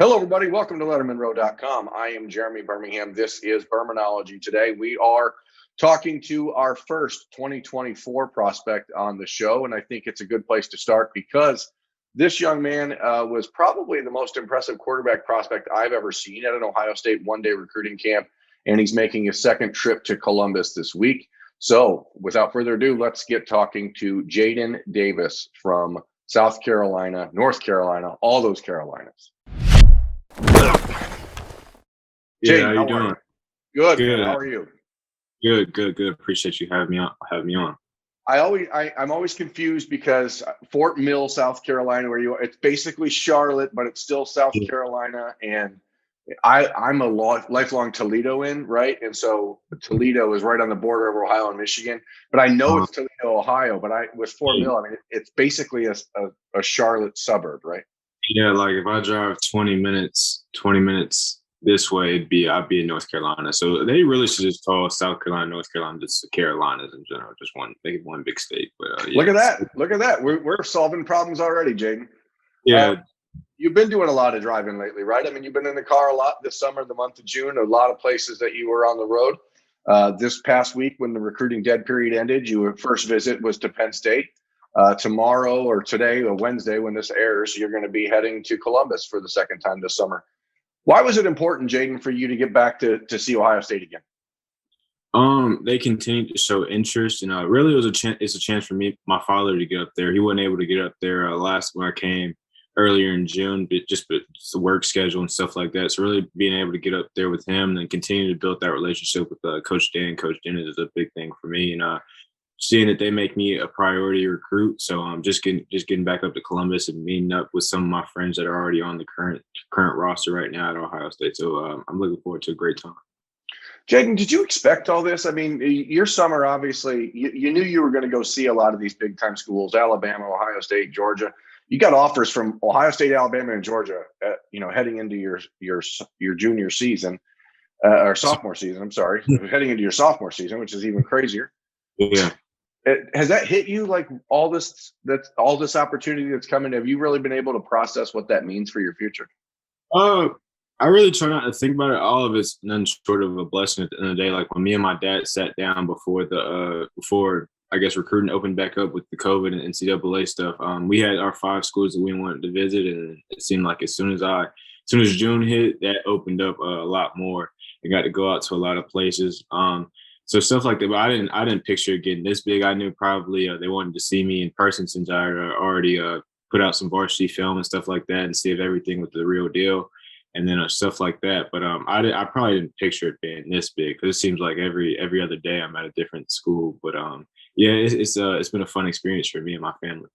Hello, everybody. Welcome to LettermenRow.com. I am Jeremy Birmingham. This is Birminology. Today, we are talking to our first 2024 prospect on the show, and I think it's a good place to start because this young man was probably the most impressive quarterback prospect I've ever seen at an Ohio State one-day recruiting camp, and he's making his second trip to Columbus this week. So, without further ado, let's get talking to Jadyn Davis from South Carolina, North Carolina, all those Carolinas. Yeah, how you doing? Good. Good. Man. How are you? Good. Appreciate you having me on. I'm always confused because Fort Mill, South Carolina, where you are, it's basically Charlotte, but it's still South Carolina. And I'm a lifelong Toledoan, right? And so Toledo is right on the border of Ohio and Michigan. But I know it's Toledo, Ohio. But with Fort Mill, I mean, it's basically a Charlotte suburb, right? Yeah, like if I drive 20 minutes this way, I'd be in North Carolina. So they really should just call South Carolina, North Carolina, just the Carolinas in general, just make it one big state. But Look at that. We're solving problems already, Jadyn. Yeah. You've been doing a lot of driving lately, right? I mean, you've been in the car a lot this summer, the month of June, a lot of places that you were on the road. This past week, when the recruiting dead period ended, your first visit was to Penn State. Tomorrow or today or Wednesday, when this airs, you're going to be heading to Columbus for the second time this summer. Why was it important, Jadyn, for you to get back to see Ohio State again? They continued to show interest, and really it was it's a chance for me, my father, to get up there. He wasn't able to get up there when I came earlier in June, but just the work schedule and stuff like that. So really being able to get up there with him and continue to build that relationship with Coach Coach Dennis is a big thing for me. And seeing that they make me a priority recruit. So I'm just getting back up to Columbus and meeting up with some of my friends that are already on the current roster right now at Ohio State. So I'm looking forward to a great time. Jadyn, did you expect all this? I mean, your summer, obviously, you knew you were going to go see a lot of these big time schools, Alabama, Ohio State, Georgia. You got offers from Ohio State, Alabama, and Georgia, heading into your junior season or sophomore season. I'm sorry, heading into your sophomore season, which is even crazier. Yeah. Has that hit you, like all this opportunity that's coming? Have you really been able to process what that means for your future? I really try not to think about it. All of it's none short of a blessing at the end of the day. Like when me and my dad sat down before I guess recruiting opened back up with the COVID and NCAA stuff, we had our 5 schools that we wanted to visit, and it seemed like as soon as June hit, that opened up a lot more. I got to go out to a lot of places. So stuff like that, but I didn't picture it getting this big. I knew probably they wanted to see me in person since I already put out some varsity film and stuff like that, and see if everything was the real deal, and then stuff like that. But I probably didn't picture it being this big, because it seems like every other day I'm at a different school. But yeah, it's been a fun experience for me and my family.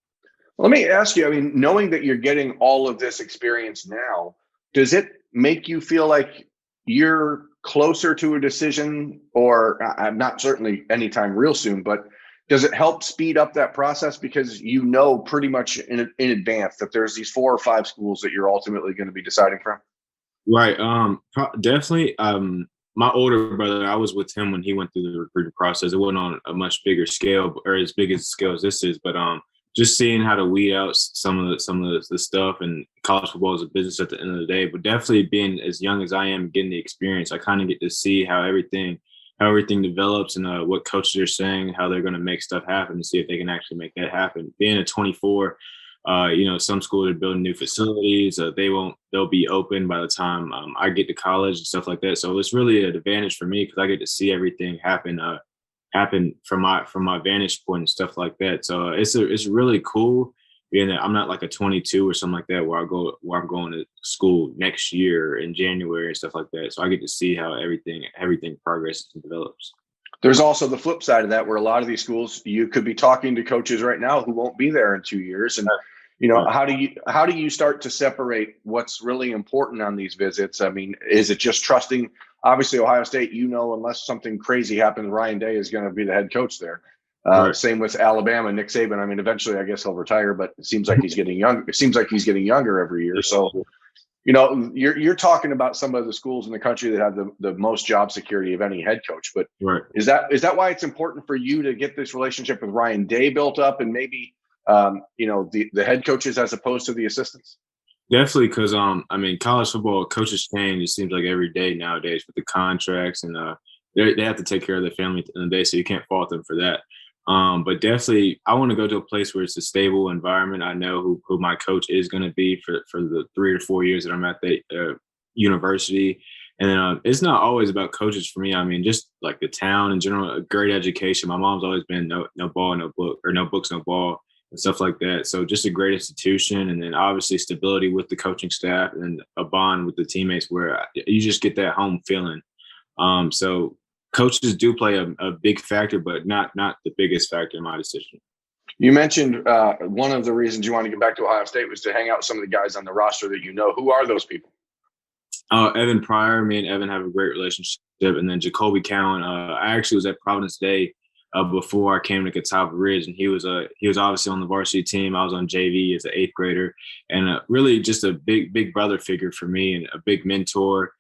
Let me ask you. I mean, knowing that you're getting all of this experience now, does it make you feel like you're closer to a decision, or I'm not certainly anytime real soon, but does it help speed up that process because you know pretty much in advance that there's these 4 or 5 schools that you're ultimately going to be deciding from? Right. Definitely. My older brother, I was with him when he went through the recruiting process. It wasn't on a much bigger scale, or as big as scale as this is, but just seeing how to weed out some of the stuff, and college football is a business at the end of the day. But definitely being as young as I am, getting the experience, I kind of get to see how everything develops, and what coaches are saying, how they're going to make stuff happen, and see if they can actually make that happen. Being a 24, some schools are building new facilities. They'll be open by the time I get to college and stuff like that. So it's really an advantage for me because I get to see everything happen from my vantage point and stuff like that. So it's really cool being that I'm not like a 22 or something like that where I'm going to school next year in January and stuff like that. So I get to see how everything progresses and develops. There's also the flip side of that, where a lot of these schools, you could be talking to coaches right now who won't be there in 2 years. And, how do you start to separate what's really important on these visits? I mean, is it just trusting? Obviously, Ohio State, unless something crazy happens, Ryan Day is going to be the head coach there. Right. Same with Alabama, Nick Saban. I mean, eventually, I guess he'll retire, but it seems like he's getting young. It seems like he's getting younger every year. So, you're talking about some of the schools in the country that have the most job security of any head coach. But right. Is that why it's important for you to get this relationship with Ryan Day built up, and maybe the head coaches as opposed to the assistants? Definitely, because I mean, college football coaches change. It seems like every day nowadays with the contracts, and they have to take care of their family in the day, so you can't fault them for that. But definitely, I want to go to a place where it's a stable environment. I know who my coach is going to be for the 3 or 4 years that I'm at the university, and then it's not always about coaches for me. I mean, just like the town in general, a great education. My mom's always been no ball, no book, or no books, no ball and stuff like that. So just a great institution, and then obviously stability with the coaching staff and a bond with the teammates where you just get that home feeling. So coaches do play a big factor, but not the biggest factor in my decision. You mentioned one of the reasons you want to get back to Ohio State was to hang out with some of the guys on the roster that you know. Who are those people? Evan Pryor, me and Evan have a great relationship, and then Jacoby Cowan. I actually was at Providence Day before I came to Catawba Ridge, and he was obviously on the varsity team. I was on JV as an eighth grader, and really just a big brother figure for me, and a big mentor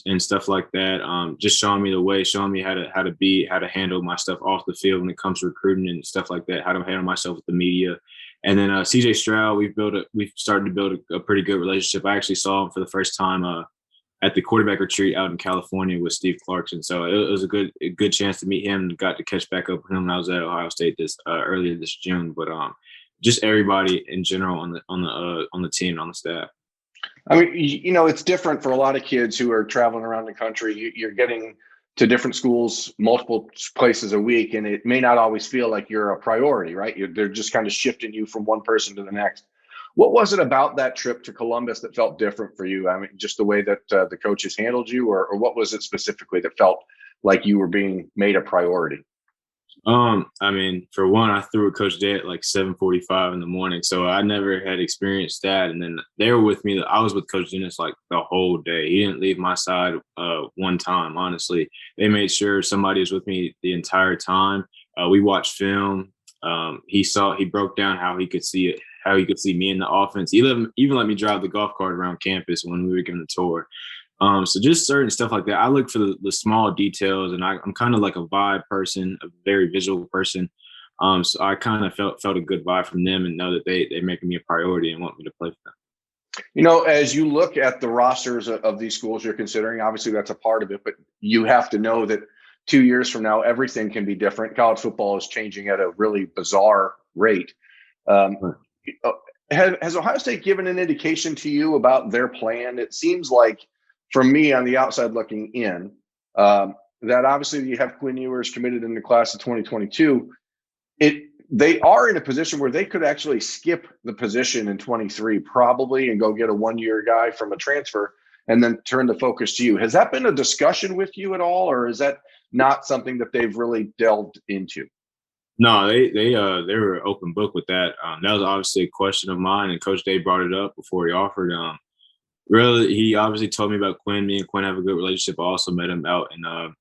and stuff like that. Just showing me the way, showing me how to handle my stuff off the field when it comes to recruiting and stuff like that. How to handle myself with the media. And then CJ Stroud, we've started to build a pretty good relationship. I actually saw him for the first time at the quarterback retreat out in California with Steve Clarkson. So it was a good chance to meet him. Got to catch back up with him when I was at Ohio State earlier this June. But just everybody in general on the team, on the staff. I mean, it's different for a lot of kids who are traveling around the country. You're getting to different schools, multiple places a week, and it may not always feel like you're a priority, right? They're just kind of shifting you from one person to the next. What was it about that trip to Columbus that felt different for you? I mean, just the way that the coaches handled you, or what was it specifically that felt like you were being made a priority? I mean, for one, I threw with Coach Day at like 7:45 in the morning, so I never had experienced that. And then they were with me. I was with Coach Dennis like the whole day. He didn't leave my side one time. Honestly, they made sure somebody was with me the entire time. We watched film. He broke down how he could see it, how he could see me in the offense. He even let me drive the golf cart around campus when we were giving the tour. So just certain stuff like that. I look for the small details, and I'm kind of like a vibe person, a very visual person. So I kind of felt a good vibe from them, and know that they're making me a priority and want me to play for them. As you look at the rosters of these schools you're considering, obviously that's a part of it, but you have to know that 2 years from now, everything can be different. College football is changing at a really bizarre rate. Right. Has Ohio State given an indication to you about their plan? It seems like, from me on the outside looking in, that obviously you have Quinn Ewers committed in the class of 2022. They are in a position where they could actually skip the position in 23 probably and go get a one-year guy from a transfer and then turn the focus to you. Has that been a discussion with you at all, or is that not something that they've really delved into? No, they were open book with that. That was obviously a question of mine, and Coach Day brought it up before he offered. Really, he obviously told me about Quinn. Me and Quinn have a good relationship. I also met him out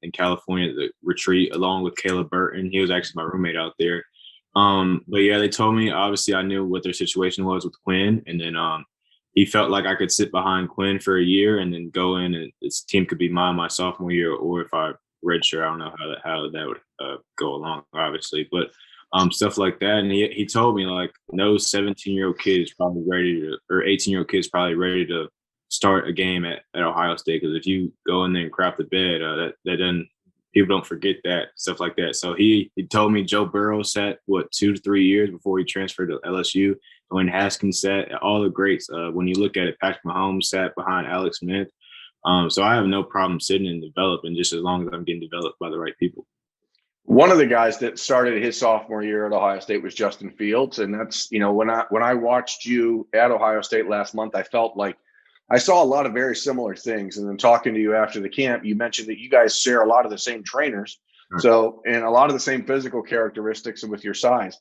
in California at the retreat along with Caleb Burton. He was actually my roommate out there. But yeah, they told me, obviously I knew what their situation was with Quinn, and then he felt like I could sit behind Quinn for a year and then go in, and this team could be mine my sophomore year, or if I redshirt, I don't know how that would go along, obviously, but stuff like that. And he told me like no 17-year-old kid is probably ready to, or 18-year-old kid is probably ready to start a game at Ohio State, because if you go in there and crap the bed, that doesn't, people don't forget that, stuff like that. So he told me Joe Burrow sat 2 to 3 years before he transferred to LSU. When Haskins sat, all the greats. When you look at it, Patrick Mahomes sat behind Alex Smith. So I have no problem sitting and developing, just as long as I'm getting developed by the right people. One of the guys that started his sophomore year at Ohio State was Justin Fields, and that's when I watched you at Ohio State last month, I felt like I saw a lot of very similar things. And then talking to you after the camp, you mentioned that you guys share a lot of the same trainers. Right. So, and a lot of the same physical characteristics with your size.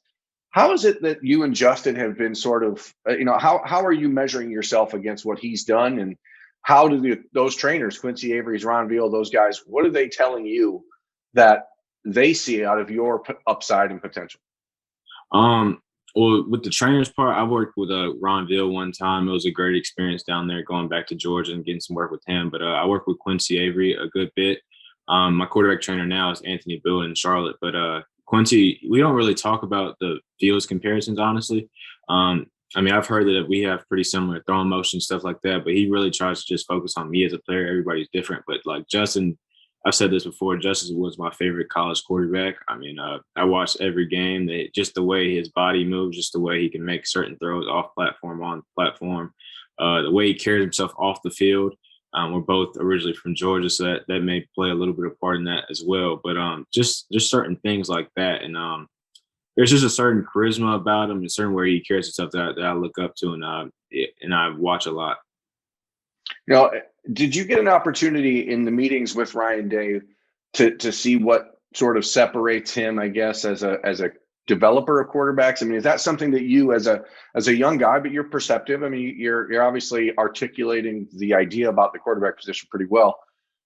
How is it that you and Justin have been sort of, how are you measuring yourself against what he's done? And how do those trainers, Quincy Avery's, Ron Veal, those guys, what are they telling you that they see out of your upside and potential? Well, with the trainers part, I worked with Ron Veal one time. It was a great experience down there, going back to Georgia and getting some work with him. But I worked with Quincy Avery a good bit. My quarterback trainer now is Anthony Bill in Charlotte. But Quincy, we don't really talk about the Fields comparisons, honestly. I mean, I've heard that we have pretty similar throwing motion, stuff like that, but he really tries to just focus on me as a player. Everybody's different, but like Justin, I've said this before, Justin was my favorite college quarterback. I mean, I watched every game. Just the way his body moves, just the way he can make certain throws off platform, on platform, the way he carries himself off the field. We're both originally from Georgia, so that may play a little bit of part in that as well. But just certain things like that, and there's just a certain charisma about him, a certain way he carries himself that I look up to, and I watch a lot. You know, did you get an opportunity in the meetings with Ryan Day to see what sort of separates him, I guess, as a developer of quarterbacks? I mean, is that something that you, as a young guy, but you're perceptive? I mean, you're obviously articulating the idea about the quarterback position pretty well.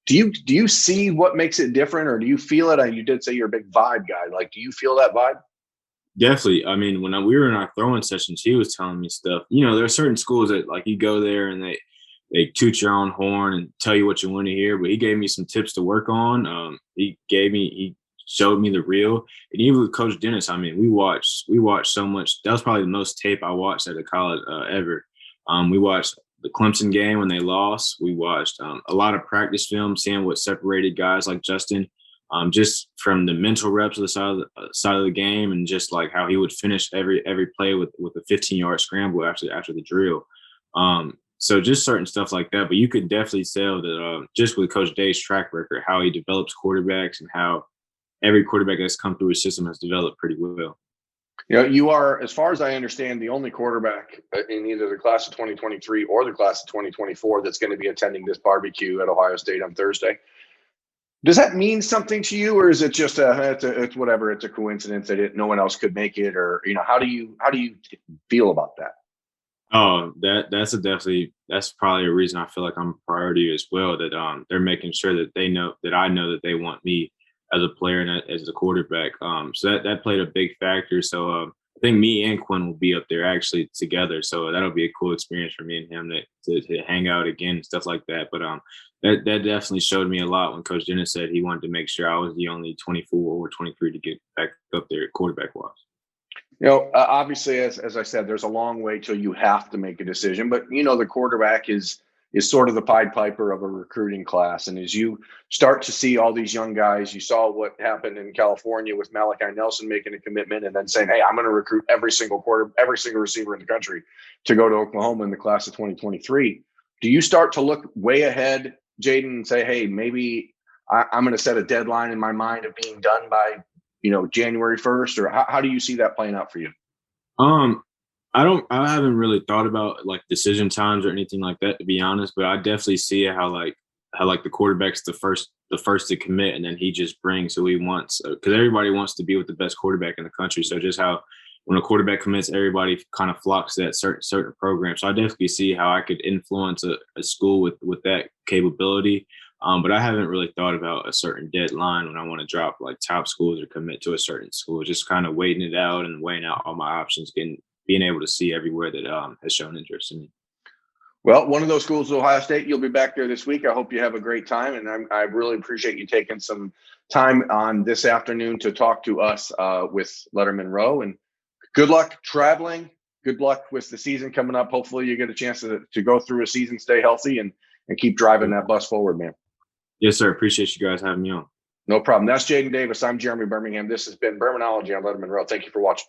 Do you see what makes it different, or do you feel it? You did say you're a big vibe guy. Like, do you feel that vibe? Definitely. I mean, when we were in our throwing sessions, he was telling me stuff. You know, there are certain schools that like you go there and they toot your own horn and tell you what you want to hear. But he gave me some tips to work on. He showed me the real. And even with Coach Dennis, I mean, we watched so much. That was probably the most tape I watched at a college ever. We watched the Clemson game when they lost. We watched a lot of practice film, seeing what separated guys like Justin. Just from the mental reps of the side of the game, and just like how he would finish every play with a 15-yard scramble after the drill. So just certain stuff like that. But you could definitely tell that just with Coach Day's track record, how he develops quarterbacks and how every quarterback that's come through his system has developed pretty well. You know, you are, as far as I understand, the only quarterback in either the class of 2023 or the class of 2024 that's going to be attending this barbecue at Ohio State on Thursday. Does that mean something to you, or is it just it's whatever? It's a coincidence that no one else could make it, or how do you feel about that? Oh, that's probably a reason I feel like I'm a priority as well. That they're making sure that they know that I know that they want me as a player and as a quarterback. So that played a big factor. So I think me and Quinn will be up there actually together. So that'll be a cool experience for me and him to hang out again and stuff like that. But that definitely showed me a lot when Coach Dennis said he wanted to make sure I was the only 24 or 23 to get back up there quarterback-wise. You know, obviously, as I said, there's a long way till you have to make a decision. But, the quarterback is sort of the Pied Piper of a recruiting class. And as you start to see all these young guys, you saw what happened in California with Malachi Nelson making a commitment and then saying, hey, I'm going to recruit every single receiver in the country to go to Oklahoma in the class of 2023. Do you start to look way ahead, Jadyn, and say, hey, maybe I'm going to set a deadline in my mind of being done by, January 1st, or how do you see that playing out for you? I haven't really thought about like decision times or anything like that, to be honest, but I definitely see how the quarterback's the first to commit, and then he just brings who he wants, because everybody wants to be with the best quarterback in the country. So just how when a quarterback commits, everybody kind of flocks to that certain program. So I definitely see how I could influence a school with that capability. But I haven't really thought about a certain deadline when I want to drop like top schools or commit to a certain school. Just kind of waiting it out and weighing out all my options, being able to see everywhere that has shown interest in me. Well, one of those schools is Ohio State. You'll be back there this week. I hope you have a great time, and I really appreciate you taking some time on this afternoon to talk to us with Lettermen Row. And good luck traveling. Good luck with the season coming up. Hopefully you get a chance to go through a season, stay healthy, and keep driving that bus forward, man. Yes, sir. Appreciate you guys having me on. No problem. That's Jadyn Davis. I'm Jeremy Birmingham. This has been Birminology on Lettermen Row. Thank you for watching.